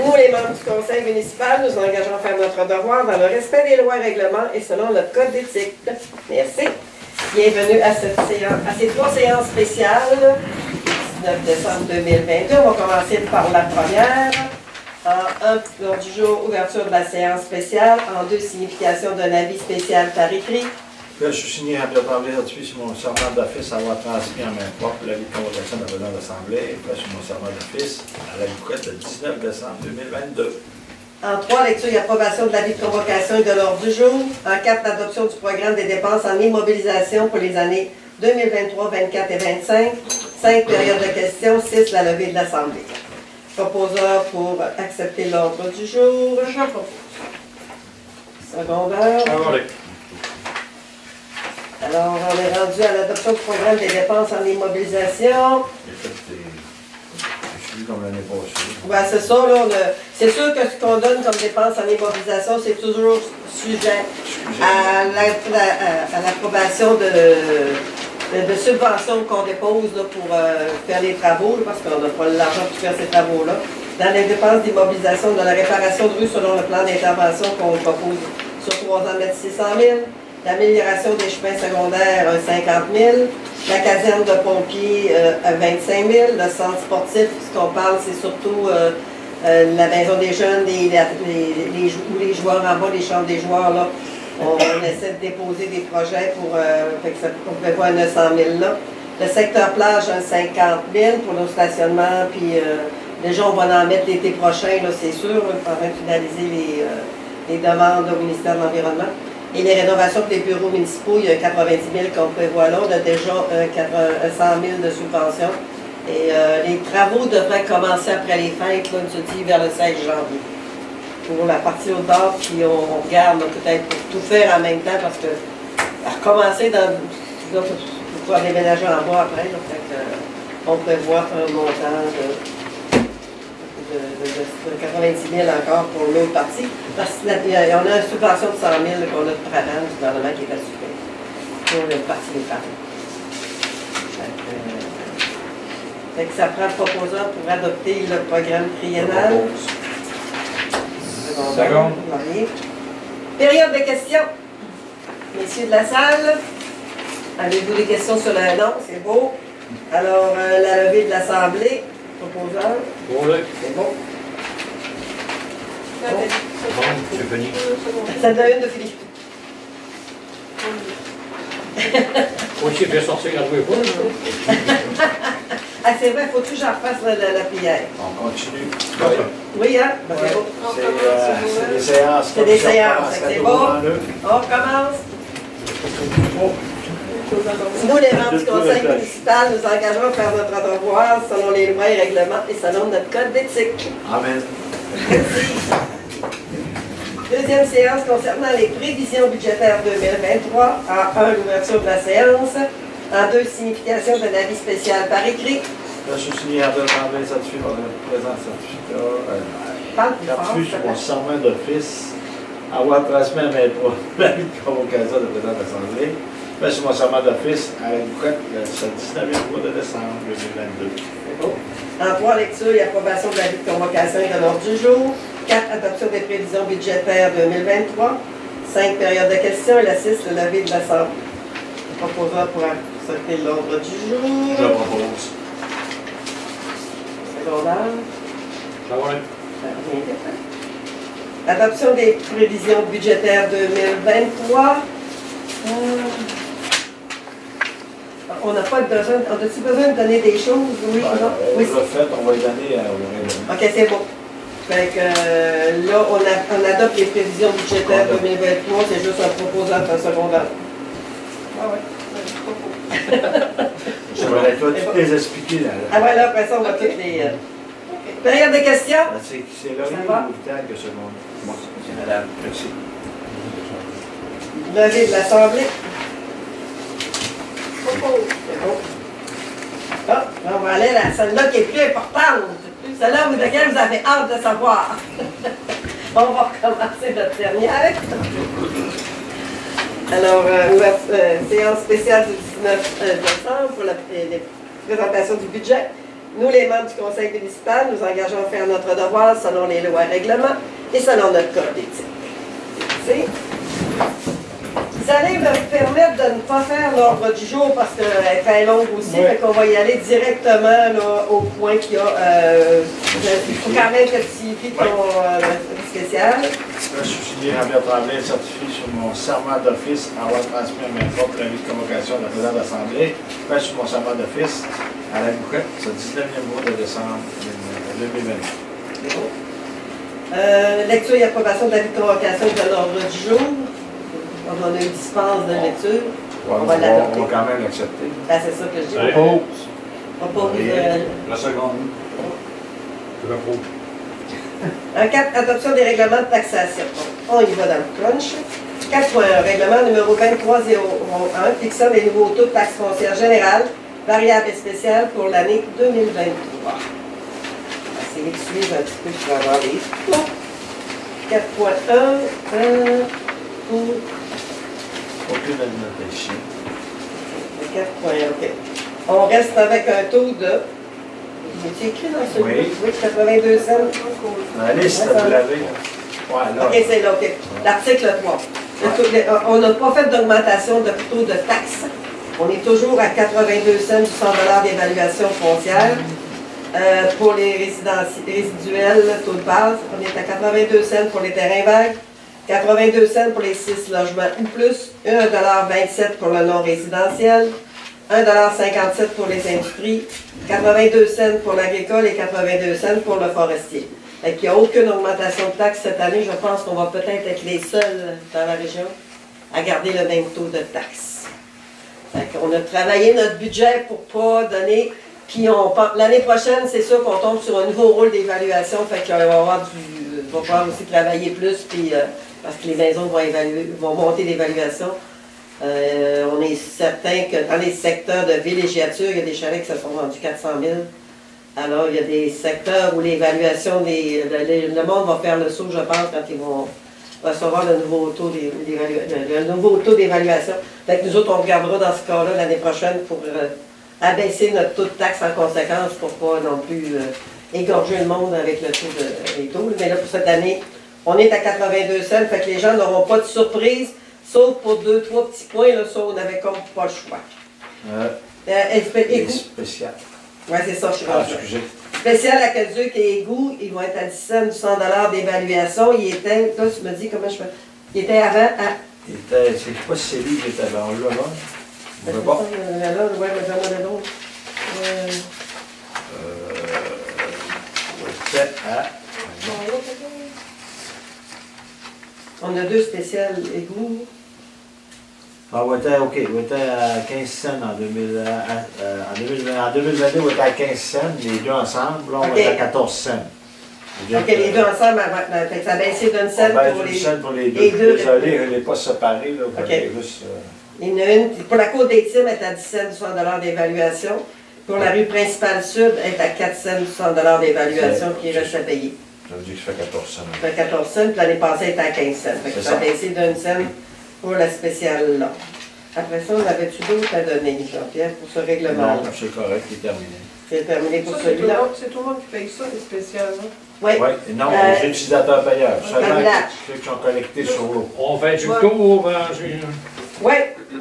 Nous, les membres du conseil municipal, nous engageons à faire notre devoir dans le respect des lois et règlements et selon le code d'éthique. Merci. Bienvenue à cette séance, à ces 3 séances spéciales. 19 décembre 2022. On va commencer par la première. En 1, l'ordre du jour, ouverture de la séance spéciale. En 2, signification d'un avis spécial par écrit. Là, je suis signé à parler là-dessus sur mon serment d'office à avoir transmis en main propre l'avis de convocation de la présidente de l'Assemblée. Là, sur mon serment d'office à la bouquette le 19 décembre 2022. En 3, lecture et approbation de l'avis de convocation et de l'ordre du jour. En 4, l'adoption du programme des dépenses en immobilisation pour les années 2023, 24 et 25. 5, période de questions. 6, la levée de l'Assemblée. Proposeur pour accepter l'ordre du jour. Je propose. Secondaire. Alors, on est rendu à l'adoption du programme des dépenses en immobilisation. Je suis comme l'année passée. Ben, c'est ça, là. C'est sûr que ce qu'on donne comme dépenses en immobilisation, c'est toujours sujet à l'approbation de subventions qu'on dépose là, pour faire les travaux, là, parce qu'on n'a pas l'argent pour faire ces travaux-là. Dans les dépenses d'immobilisation, de la réparation de rue selon le plan d'intervention qu'on propose sur 3 ans, mettre 600 000. L'amélioration des chemins secondaires, 50 000. La caserne de pompiers, 25 000. Le centre sportif, ce qu'on parle, c'est surtout la maison des jeunes, où les joueurs en bas, les chambres des joueurs, là. On essaie de déposer des projets pour on peut voir 900 000 là. Le secteur plage, 50 000 pour nos stationnements, puis déjà on va en mettre l'été prochain, là, c'est sûr. On est en train de finaliser les demandes au ministère de l'Environnement. Et les rénovations pour les bureaux municipaux, il y a 90 000 qu'on prévoit là. On a déjà 100 000 de subventions. Et les travaux devraient commencer après les fêtes, là, je dis, vers le 16 janvier. Pour la partie outdoor, puis on regarde peut-être pour tout faire en même temps, parce que à recommencer pour pouvoir déménager en bas après, là, on prévoit un montant de 90 000 encore pour l'autre partie. Parce qu'on a une subvention de 100 000 qu'on a de travers du gouvernement qui est assuré pour le parti des travaux. Ça prend le proposeur pour adopter le programme triennal. Seconde. Période de questions. Messieurs de la salle, avez-vous des questions sur le... Non, c'est beau. Alors, la levée de l'Assemblée. Proposeur. Bon, là. C'est bon. C'est fini. Ça donne une de Philippe. Moi, je fait sortir la jouer pas. Ah, c'est vrai, il faut toujours refasse la prière. On continue. Oui, hein? Ben, c'est beau. C'est des séances. C'est des séances. C'est beau. On On recommence. Nous, les membres du conseil municipal, nous engageons à faire notre devoir selon les lois et règlements et selon notre code d'éthique. Amen. Deuxième séance concernant les prévisions budgétaires 2023. En 1, l'ouverture de la séance. En 2, signification d'un avis spécial par écrit. Là, je suis signé à demander le certificat par le présent certificat. Parle plus fort. Là-dessus, sur mon serment d'office, avoir transmis à mes propres l'avis de convocation de président de l'Assemblée. Là, sur mon serment d'office, à la bouquette, le 19 décembre 2022. C'est beau. En 3, lecture et approbation de l'avis de convocation et de l'ordre du jour. 4, adoption des prévisions budgétaires 2023. 5, période de questions. Et la 6, le lever de l'Assemblée. Proposeur pour accepter l'ordre du jour. Je le propose. Secondaire. Ça va, Adoption des prévisions budgétaires 2023. On n'a pas besoin. On a-t-il besoin de donner des choses? Oui, non? Oui. Le fait, on va les donner au règlement. OK, c'est bon. Fait que là, on adopte les prévisions budgétaires 2023. C'est juste un proposeur un secondaire. Ah ouais. J'aimerais pas toutes les expliquer là. Ah ouais, là, après ça, on va toutes les... Période de questions? C'est Laurier ou Vital que ce monde. Moi, c'est madame. Merci. Levée de l'Assemblée. C'est bon. Ah, on va aller à celle-là qui est plus importante. Celle-là de laquelle vous avez hâte de savoir. On va recommencer notre dernière. Alors, séance spéciale du 19 décembre pour la présentation du budget. Nous, les membres du conseil municipal, nous engageons à faire notre devoir selon les lois et règlements et selon notre code d'éthique. Vous allez me permettre de ne pas faire l'ordre du jour parce qu'elle est très longue aussi, mais qu'on va y aller directement là, au point qu'il y a. Il faut quand même que tu signifies ton spécial. Là, je suis signé Robert Tremblay, certifié sur mon serment d'office à avoir transmis à mes propres l'avis de convocation de la présidente de l'Assemblée. Fait sur mon serment d'office à la bouquette, ce 19e mois de décembre 2020. Lecture et approbation de l'avis de convocation de l'ordre du jour. On en a une dispense de lecture. On va l'adopter. On va quand même l'accepter. Ben, c'est ça que je dis. Propose. La seconde. Je l'approuve. En 4, adoption des règlements de taxation. On y va dans le crunch. 4.1, règlement numéro 2301 fixant les nouveaux taux de taxe foncière générale, variables et spéciales pour l'année 2023. Essayez de suivre un petit peu pour avoir les taux. 4.1 pour Aucune alimentation. 4.1, OK. On reste avec un taux de. C'est écrit dans celui-là? Oui, 82 cents. La liste, vous l'avez. Ouais, là. OK, c'est là, OK. L'article 3. On n'a pas fait d'augmentation de taux de taxe. On est toujours à 82 cents du 100 $ d'évaluation foncière. Pour les résiduels, taux de base, on est à 82 cents pour les terrains vagues, 82 cents pour les 6 logements ou plus, 1,27 $ pour le non résidentiel, 1,57 $ pour les industries, 82 cents pour l'agricole et 82 cents pour le forestier. Il n'y a aucune augmentation de taxe cette année. Je pense qu'on va peut-être être les seuls dans la région à garder le même taux de taxe. On a travaillé notre budget pour ne pas donner. Puis l'année prochaine, c'est sûr qu'on tombe sur un nouveau rôle d'évaluation. Fait qu'on va pouvoir aussi travailler plus, puis, parce que les maisons vont monter d'évaluation. On est certain que dans les secteurs de villégiature, il y a des chalets qui se sont vendus 400 000. Alors, il y a des secteurs où l'évaluation, le monde va faire le saut, je pense, quand ils vont recevoir le nouveau taux d'évaluation. Fait que nous autres, on regardera dans ce cas-là l'année prochaine pour abaisser notre taux de taxe en conséquence pour ne pas non plus égorger le monde avec le taux des taux. Mais là, pour cette année, on est à 82 cents, fait que les gens n'auront pas de surprise, sauf pour 2-3 petits points, là, ça, on n'avait comme pas le choix. Spécial. Oui, c'est ça, je suis excusez. Spécial aqueduc et égout, ils vont être à 10 cents du 100 $ d'évaluation. Il était, là, tu me dis comment je fais. Il était avant à. Il était, je ne sais pas si c'est lui qui était avant. Là, là. On va voir. Là, ouais, mais j'en ai d'autres. C'était à. On a 2 spéciales égouts. Ah, on était, OK, on était à 15 cents en 2020. En 2022, on était à 15 cents, les deux ensemble. Là, on est à 14 cents. OK, les deux ensemble, ça a baissé d'une scène pour les deux. Désolé, je ne l'ai pas séparé. Là, okay. Il y en a une, pour la côte des Times, elle est à 10 cents du 100 $ d'évaluation. Pour la rue principale sud, elle est à 4 cents du 100 $ d'évaluation qui reste à payer. Ça veut dire que ça fait 14 cents. Ça fait 14 cents, puis l'année passée, elle était à 15 cents. Ça a baissé d'une scène pour la spéciale là. Après ça, on avait-tu d'autres à donner, Jean-Pierre, pour ce règlement-là? Non, c'est correct, c'est terminé. C'est terminé pour celui-là. C'est tout le monde qui paye ça, les spéciales, là? Oui. Oui, non, les utilisateurs payeurs. Seulement ceux qui ont collecté sur l'eau. On fait du tour, oui.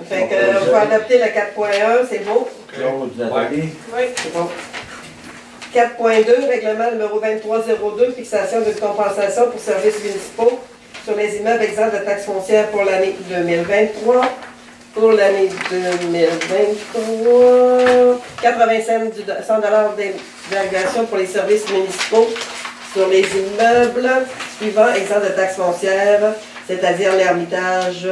Fait que, on va adopter le 4.1, c'est beau. Claude, Nathalie? Oui, c'est bon. 4.2, règlement numéro 2302, fixation d'une compensation pour services municipaux sur les immeubles exempts de taxes foncières pour l'année 2023. Pour l'année 2023, 80 cents du 100 $ d'évaluation pour les services municipaux sur les immeubles suivants exempts de taxes foncières, c'est-à-dire l'Ermitage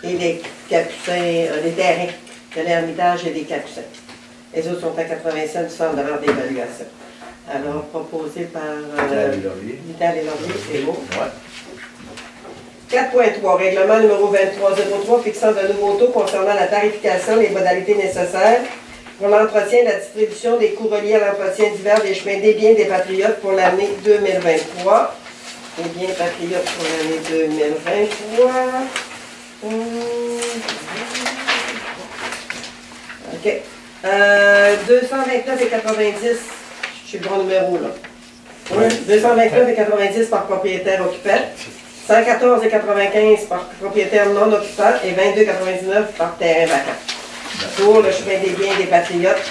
et les Capucins, les terrains de l'Ermitage et des Capucins. Les autres sont à 80 cents du 100 $ d'évaluation. Alors, proposé par Vital et Laurier, c'est beau. Ouais. 4.3, règlement numéro 2303 fixant de nouveaux taux concernant la tarification et les modalités nécessaires pour l'entretien et la distribution des coûts reliés à l'entretien divers des chemins des biens des patriotes pour l'année 2023. Les biens patriotes pour l'année 2023. OK. 229,90. suis le bon numéro, là. Oui, 229,90 par propriétaire occupant, 114,95 par propriétaire non occupant et 22,99 par terrain vacant. Pour le chemin des biens des Patriotes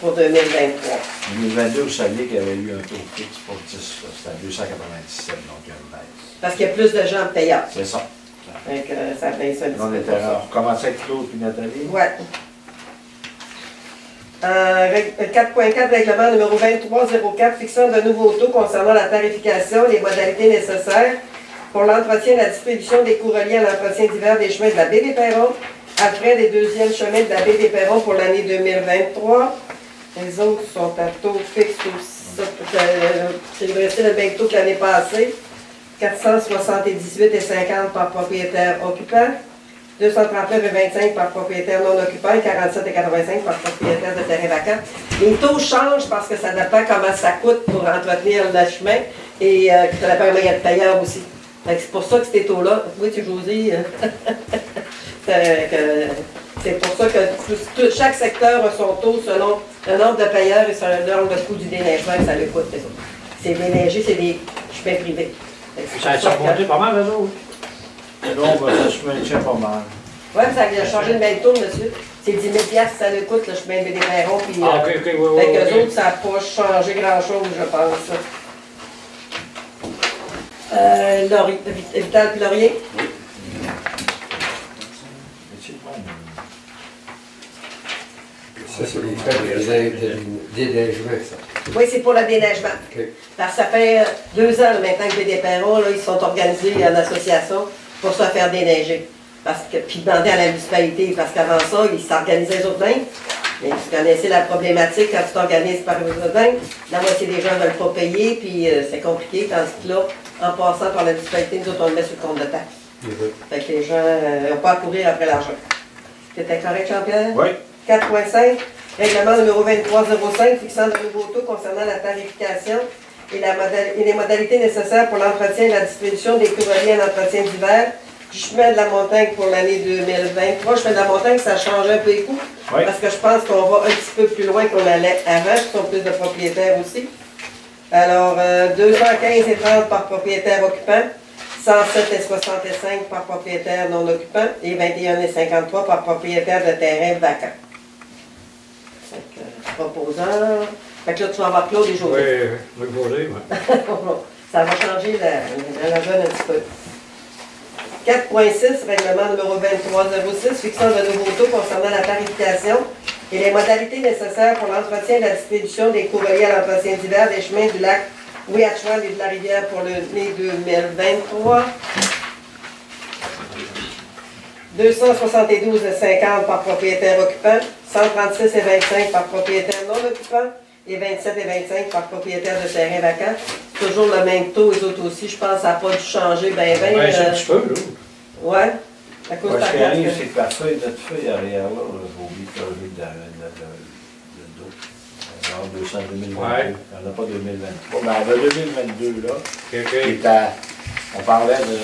pour 2023. 2022, vous saviez qu'il y avait eu un taux fixe pour 10, c'était à 297, donc il y a une baisse. Parce qu'il y a plus de gens payants. C'est ça. Donc, ça baisse un petit On peu était pour ça. là. On recommençait avec Claude et Nathalie. Ouais. 4.4, règlement numéro 2304 fixant de nouveaux taux concernant la tarification et les modalités nécessaires pour l'entretien et la distribution des coûts reliés à l'entretien d'hiver des chemins de la baie des Perrons, à frais des deuxièmes chemins de la baie des Perrons pour l'année 2023. Les autres sont à taux fixe aussi. C'est resté le même taux que l'année passée. 478,50 par propriétaire occupant. 239,25 par propriétaire non occupant et 47,85 par propriétaire de terrain vacant. Les taux changent parce que ça dépend comment ça coûte pour entretenir le chemin et ça dépend comment il y a de payeurs aussi. C'est pour ça que ces taux-là, oui, tu Josie, c'est pour ça que chaque secteur a son taux selon le nombre de payeurs et selon le coût du déneigement que ça lui coûte. C'est déneigé, c'est des chemins privés. Ça a remonté pas mal, eux autres. Et là, on va se maintient pas mal. Oui, ça a changé de même taux, monsieur. C'est 10 000 que ça lui coûte, le chemin des Perrons. Puis, Ah, ok, oui, oui. fait qu'eux Oui. autres, ça n'a pas changé grand-chose, je pense. Vital puis Laurier? Ça, c'est les frais de déneigement, ça. Oui, c'est pour le déneigement. OK. Parce que ça fait 2 ans là, maintenant que les Perrons, là, ils sont organisés en association pour se faire déneiger. Puis demander à la municipalité, parce qu'avant ça, ils s'organisaient les autres mêmes. Mais vous connaissez la problématique quand tu t'organises par les autres mêmes. La moitié des gens ne veulent pas payer, puis c'est compliqué. Tandis que là, en passant par la municipalité, nous autres, on le met sur le compte de taxe. Fait que les gens n'ont pas à courir après l'argent. C'était correct, Jean-Pierre? Oui. 4.5, règlement numéro 2305 fixant de nouveaux taux concernant la tarification et les modalités nécessaires pour l'entretien et la distribution des coûts reliés à l'entretien d'hiver du chemin de la montagne pour l'année 2023. Le chemin de la montagne, ça change un peu les coûts, Oui. parce que je pense qu'on va un petit peu plus loin qu'on allait avant, qui sont plus de propriétaires aussi. Alors, 215,30 par propriétaire occupant, 107,65 par propriétaire non occupant et 21,53 par propriétaire de terrain vacant. Fait que, proposant. Fait que là, tu vas avoir Claude et José. Oui, oui, oui. Ça va changer la donne un petit peu. 4.6, règlement numéro 2306, fixant de nouveaux taux concernant la tarification et les modalités nécessaires pour l'entretien et la distribution des coûts reliés à l'entretien d'hiver des chemins du lac Ouiachiouane et de la rivière pour l'année 2023. 272,50 par propriétaire occupant, 136,25 par propriétaire non occupant et 27,25 par propriétaire de terrain vacant. C'est toujours le même taux, les autres aussi. Je pense que ça n'a pas dû changer bien. Ouais, c'est un petit peu, là. Ouais. À cause Moi, de ce qui la arrive, carte. c'est que la feuille, notre feuille arrière là, j'ai oublié de corriger le dos. Alors, 200 2022. Ouais. Il n'y en a pas 2023. Mais en 2022, là, OK, qui OK. est à, on parlait de.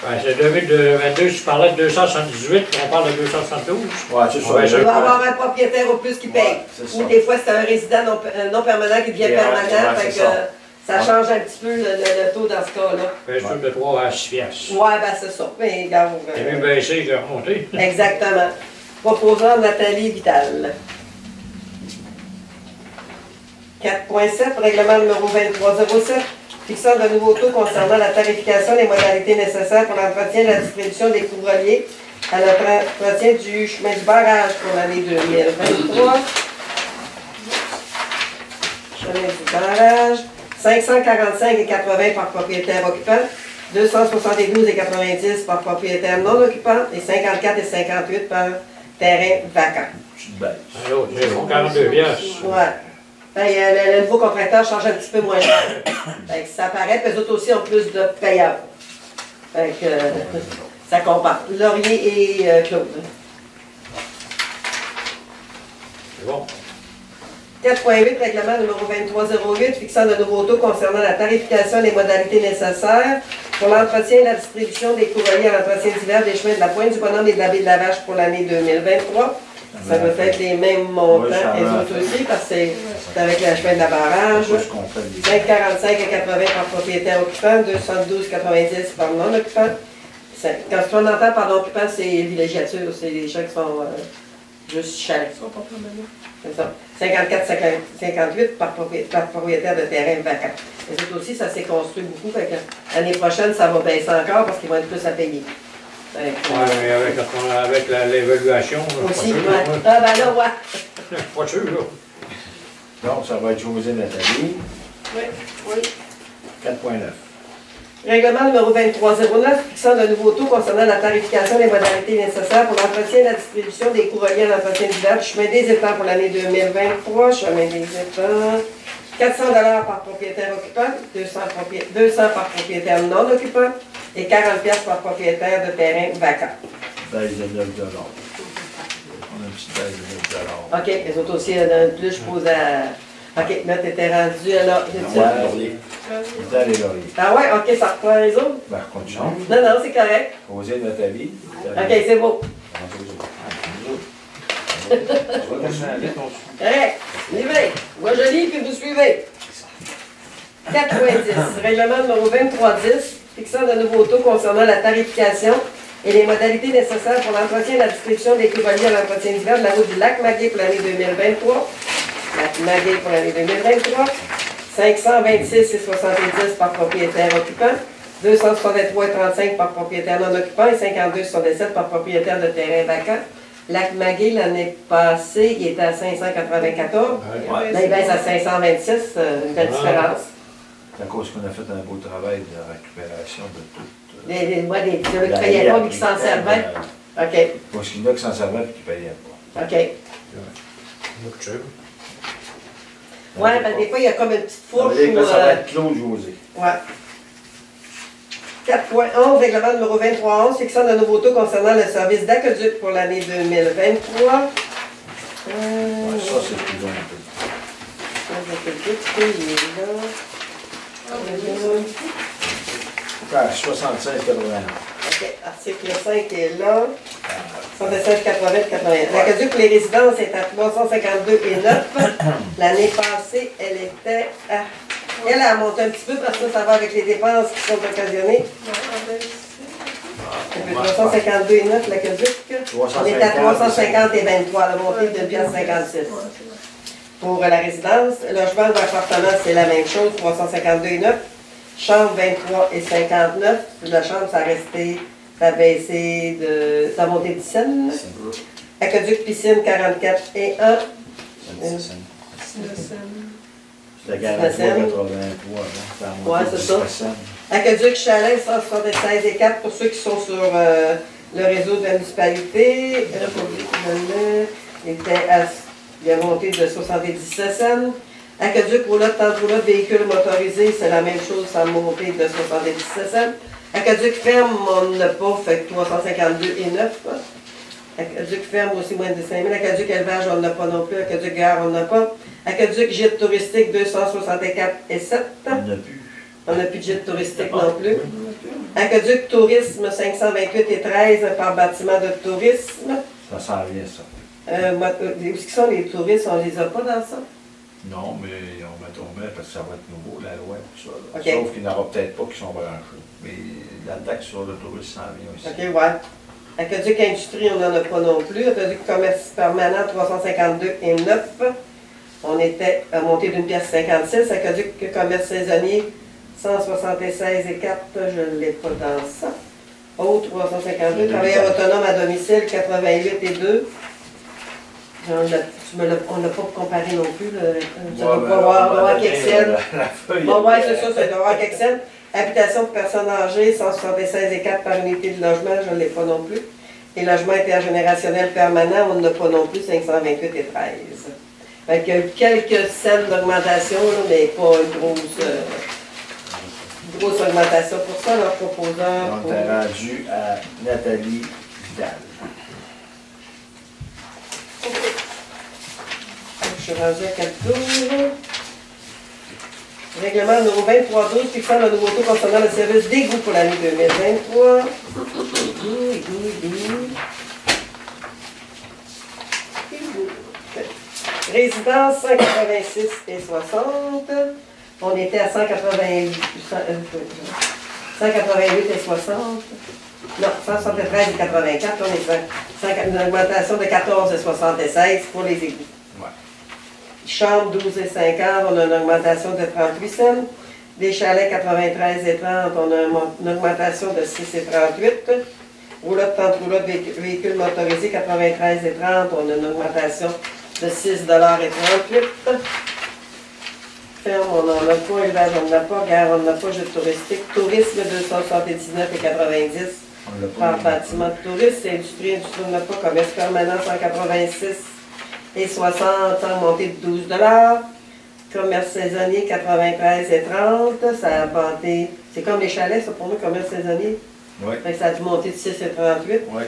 Ouais, c'est 2022, tu parlais de 278, puis on parle de 272. Ouais, c'est ça. Ouais, Il va y avoir un propriétaire au plus qui paye. Ouais, c'est ça. Ou des fois, c'est un résident non permanent qui devient Ouais, permanent. ouais, Fait c'est que ça. ça Ouais. change un petit peu le taux dans ce cas-là. Fait sûr de 3 à 6 piastres. Ouais, ben c'est ça. Mais regarde. C'est même baissé que remonté. Exactement. Proposant Nathalie Vital. 4.7, règlement numéro 2307, fixant de nouveaux taux concernant la tarification et les modalités nécessaires pour l'entretien et la distribution des coûts reliés à l'entretien du chemin du barrage pour l'année 2023. Chemin du barrage, 545,80 par propriétaire occupant, 272,90 par propriétaire non occupant et 54,58 par terrain vacant. Petite baisse. Alors, j'ai 42 piastres. Ouais. Ben, le nouveau contracteur change un petit peu moins cher. Fait que ça paraît, puis eux autres aussi ont plus de payeurs. Fait que ça compare. Laurier et Claude. C'est bon. 4.8, règlement numéro 2308, fixant de nouveaux taux concernant la tarification et les modalités nécessaires pour l'entretien et la distribution des coûts reliés à l'entretien d'hiver des chemins de la Pointe du Bonhomme et de la baie de la Vache pour l'année 2023. Ça doit être les mêmes montants, les autres aussi, parce que c'est avec la chemin de la barrage. 5,45 à 80 par propriétaire occupant, 212,90 par non-occupant. Quand on entend par non-occupant, c'est villégiature, c'est les gens qui sont juste chalets. C'est ça. 54,58 par propriétaire de terrain vacant. Les autres aussi, ça s'est construit beaucoup. L'année prochaine, ça va baisser encore parce qu'ils vont être plus à payer. Oui, mais avec l'évaluation. Aussi, ouais. Ah, ben là, ouais. Pas sûr, là. Donc, ça va être José Nathalie. Oui, oui. 4,9. Règlement numéro 2309 fixant de nouveaux taux concernant la tarification des modalités nécessaires pour l'entretien et la distribution des coûts reliés à l'entretien d'hiver du chemin des étangs pour l'année 2023, chemin des étangs. 400 $ par propriétaire occupant, 200 par propriétaire non occupant et 40 $ par propriétaire de terrain vacant. Baisse de 9 $. On a une petite baisse de 9 $. OK, les autres aussi, dans plus, je pose à... OK, là, tu étais rendu à là. Ah ouais, OK, ça reprend les autres? Ben, compte change. Non, non, c'est correct. José Nathalie. OK, c'est beau. Correct. Livrez. Moi, je lis, puis vous suivez. 4.10. Règlement numéro 2310, fixant de nouveaux taux concernant la tarification et les modalités nécessaires pour l'entretien et la distribution des coûts reliés à l'entretien d'hiver de la route du lac Maguet pour l'année 2023. Lac Maguet pour l'année 2023. 526,70 par propriétaire occupant, 263,35 par propriétaire non occupant et 52,67 par propriétaire de terrain vacant. Lac Maguet, l'année passée, il était à 594. Là, il baisse à 526, une belle différence. C'est à cause qu'on a fait un beau travail de récupération de tout. Des qui payaient pas et qui s'en servaient. OK. Parce qu'il y en a qui s'en servaient et qui ne payaient pas. OK. Oui, ben des fois, il y a comme une petite fourche. Ça va être Claude José. Oui. 4.11, règlement numéro 2311, fixant de nouveaux taux concernant le service d'aqueduc pour l'année 2023. Ça, c'est plus long un peu. L'aqueduc, il est là. Ah, 76,80. OK, article 5 est là. 76,80. L'aqueduc pour les résidences est à 352,9. L'année passée, elle était à... Elle a monté un petit peu parce que ça va avec les dépenses qui sont occasionnées. 352,9 l'aqueduc. On est à 350 et 23, la montée de 2,56. Pour la résidence, logement ou appartement, c'est la même chose, 352,9. Chambre 23 et 59. La chambre, ça a resté, ça a baissé de. Ça a monté de 10 cents. Aqueduc piscine 44 et 1. C'était 43,83. Oui, c'est ça. Aqueduc Chalet, 176 et 4 pour ceux qui sont sur le réseau de la municipalité. Il a monté de 77 cents. Aqueduc roulotte, tente roulotte, véhicules motorisés, c'est la même chose, ça a monté de 77 cents. Aqueduc ferme, on n'a pas, fait 352,9. Aqueduc ferme aussi moins de 5 000. Aqueduc élevage, on n'a pas non plus. Aqueduc gare, on n'a pas. Aqueduc gîte touristique, 264,7. On n'a plus de gîte touristique non plus. Aqueduc tourisme, 528,13 par bâtiment de tourisme. Ça s'en vient, ça. Où sont les touristes? On les a pas dans ça? Non, mais on met parce que ça va être nouveau, la loi, tout ça. Là. Okay. Sauf qu'il n'y en aura peut-être pas qui sont branchés. Mais la taxe sur le tourisme s'en vient aussi. OK, ouais. Aqueduc industrie, on n'en a pas non plus. Aqueduc commerce permanent, 352,9. On était à monter d'une pièce 56. Aqueduc commerce saisonnier, 176,4. Je ne l'ai pas dans ça. Haut, 352. Travailleur autonome à domicile, 88,2. On n'a pas comparé non plus. Ça va pas voir qu'Excel. Bon, ouais, c'est ça, c'est de voir qu'Excel. Habitation pour personnes âgées, 176,4 par unité de logement, je ne l'ai pas non plus. Et logement intergénérationnel permanent, on n'a pas non plus, 528,13. Fait qu'il y a eu quelques cents d'augmentation, mais pas une grosse augmentation pour ça, leur proposeur. On est rendu à Nathalie Vidal. Je suis rendu à 4 tours. Règlement numéro 2312 fixant le nouveau taux concernant le service d'égout pour l'année 2023. Résidence 186 et 60. On était à 188 et 60. Non, 173 et 84. On est à une augmentation de 14 et 76 pour les égouts. Ouais. Chambre 12 et 50, on a une augmentation de 38 cents. Des chalets 93 et 30, on a une augmentation de 6 et 38. Roulotte, tente roulotte, véhicules motorisés 93 et 30, on a une augmentation de 6 et 38. Ferme, on n'en a pas, élevage, on n'en a pas, gare, on n'en a pas, jeu touristique. Tourisme 279 et 90. Par bâtiment de tourisme, industrie, on n'en a pas, commerce permanent 186 et 60, en montée de 12 $. Commerce saisonnier 93 et 30, ça a monté. C'est comme les chalets, ça pour nous, commerce saisonnier. Oui. Ça a dû monter de 6 et 38. Oui.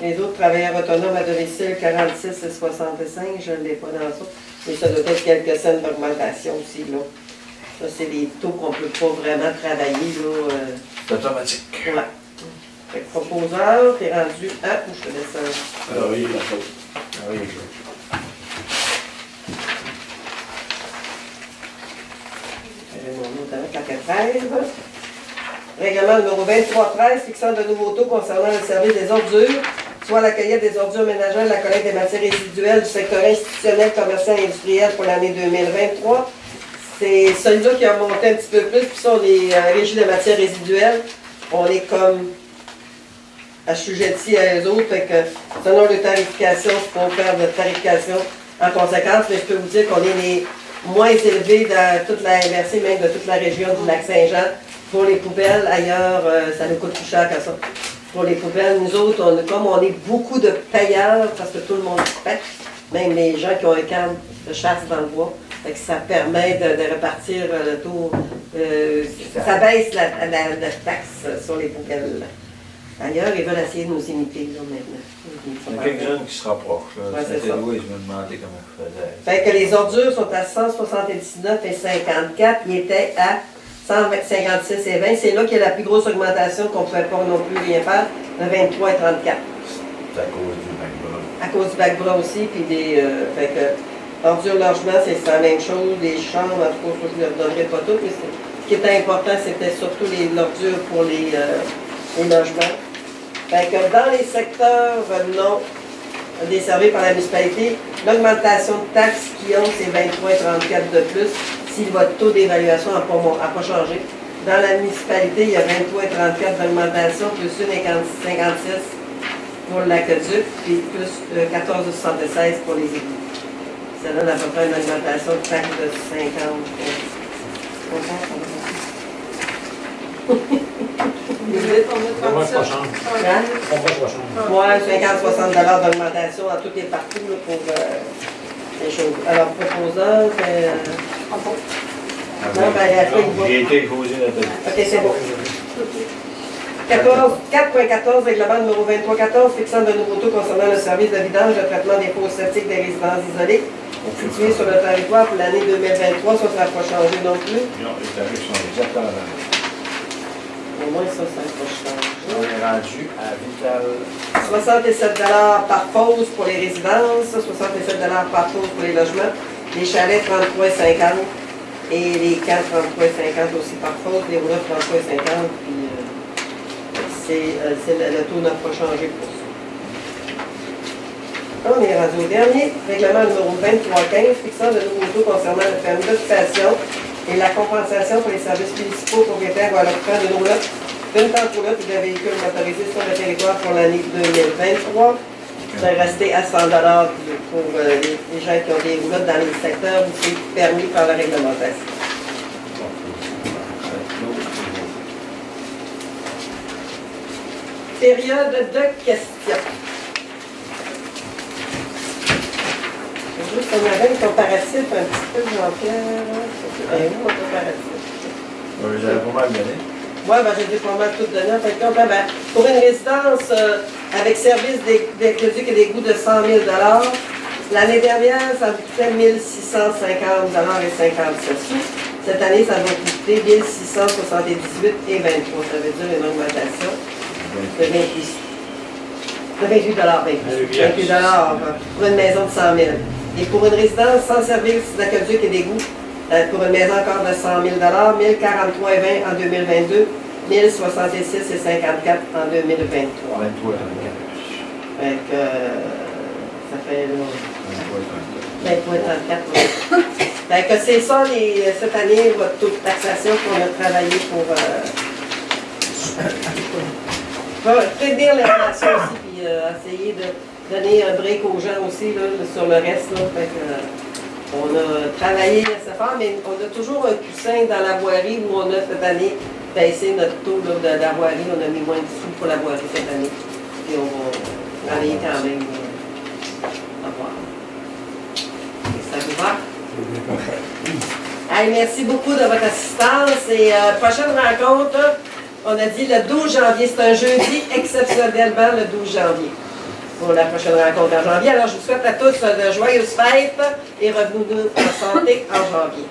Les autres travailleurs autonomes à domicile 46 et 65, je ne l'ai pas dans ça. Mais ça doit être quelques cents d'augmentation aussi, là. Ça, c'est des taux qu'on ne peut pas vraiment travailler, là. C'est automatique. Ouais. Fait que proposeur, t'es rendu à, où je te laisse un. Alors, oui, la chose. Ah oui, Mon autre avec la 13. Règlement numéro 2313 fixant de nouveaux taux concernant le service des ordures, soit la cueillette des ordures ménagères, la collecte des matières résiduelles du secteur institutionnel, commercial et industriel pour l'année 2023. C'est celui-là qui a monté un petit peu plus, puis ça, on est régi de matières résiduelles. On est comme assujettis à eux autres, fait que selon les tarifications, il faut faire de tarification en conséquence, mais je peux vous dire qu'on est les moins élevés dans toute la MRC, même de toute la région du Lac-Saint-Jean. Pour les poubelles, ailleurs, ça nous coûte plus cher que ça. Pour les poubelles, nous autres, comme on est beaucoup de payeurs, parce que tout le monde paie, même les gens qui ont un camp de chasse dans le bois, fait que ça permet de repartir le taux. Ça baisse la taxe sur les poubelles. Ailleurs, ils veulent essayer de nous imiter là, maintenant. Il y a quelques-uns qui se rapprochent. Là. Ouais, c'est ça. Louis, je me demandais comment ils faisaient. Fait que les ordures sont à 179 et 54. Ils étaient à 156 et 20. C'est là qu'il y a la plus grosse augmentation qu'on ne pouvait pas non plus rien faire, de 23 et 34. C'est à cause du backbone. À cause du backbone aussi, puis des. Fait que ordures logement, c'est la même chose. Les chambres, en tout cas, je ne leur donnerai pas toutes, mais ce qui était important, c'était surtout les ordures pour les logements. Fait que dans les secteurs non desservis par la municipalité, l'augmentation de taxes qu'ils ont, c'est 23 et 34 de plus, si votre taux d'évaluation n'a pas changé. Dans la municipalité, il y a 23 et 34 d'augmentation, plus une et 56 pour l'aqueduc, puis plus 14,76 pour les égouts. Ça donne à peu près une augmentation de taxes de 50. On va 60. Hein? On va 60. Ouais, 50-60 $ d'augmentation à tous les partout là, pour les choses. Alors, proposeur, non, ben, après, il va. J'ai été causé là-dedans. OK, c'est bon. 4.14, règlement numéro 2314, fixant de nouveaux taux concernant le service de vidange, de traitement des fosses septiques des résidences isolées situées sur le territoire pour l'année 2023. Ça n'a pas changé non plus. Non, les tarifs sont exactement là. Au moins, ça n'a pas changé. On est rendu à Vital. 67 $ par fosse pour les résidences, 67 $ par fosse pour les logements, les chalets 33,50 et les camps 33,50 aussi par fosse, les roulottes 33,50, puis le taux n'a pas changé pour ça. On est rendu au dernier, règlement numéro 2315, fixant de nouveaux taux concernant le permis d'occupation et la compensation pour les services municipaux propriétaires ou à l'occupant d'une roulotte, d'une tente roulotte et de véhicules motorisés sur le territoire pour l'année 2023. C'est resté à 100 $ pour les gens qui ont des roulottes dans les secteurs où c'est permis par la réglementation. Période de questions. Juste, on avait un comparatif un petit peu, Jean-Pierre. C'est où, mon comparatif? J'avais pas mal donné. Oui, ben, j'ai pas mal tout donné. En fait, ben, pour une résidence avec service d'aqueduc et d'égout de 100 000 $, l'année dernière, ça me coûtait 1 650 $ et 57 sous. Cette année, ça va coûter 1 678 et 23. Ça veut dire une augmentation de 28 $. 28 $ pour une maison de 100 000. Et pour une résidence sans service d'aqueduc et d'égout, pour une maison encore de 100 000 1043,20 en 2022, 1066,54 en 2023. 23, Fait que, ça fait 23,34. Fait que c'est ça, cette année, votre taux de taxation qu'on a travaillé pour prévenir l'inflation aussi, puis essayer de donner un break aux gens aussi là, sur le reste. Là. Fait que, on a travaillé assez fort, mais on a toujours un coussin dans la voirie où on a cette année baissé notre taux là, de la voirie. On a mis moins de sous pour la voirie cette année. Puis on va travailler quand même. À voir. Et ça vous va? Hey, merci beaucoup de votre assistance. Et prochaine rencontre, on a dit le 12 janvier. C'est un jeudi exceptionnellement le 12 janvier. Pour la prochaine rencontre en janvier. Alors, je vous souhaite à tous de joyeuses fêtes et revenez-nous en santé en janvier.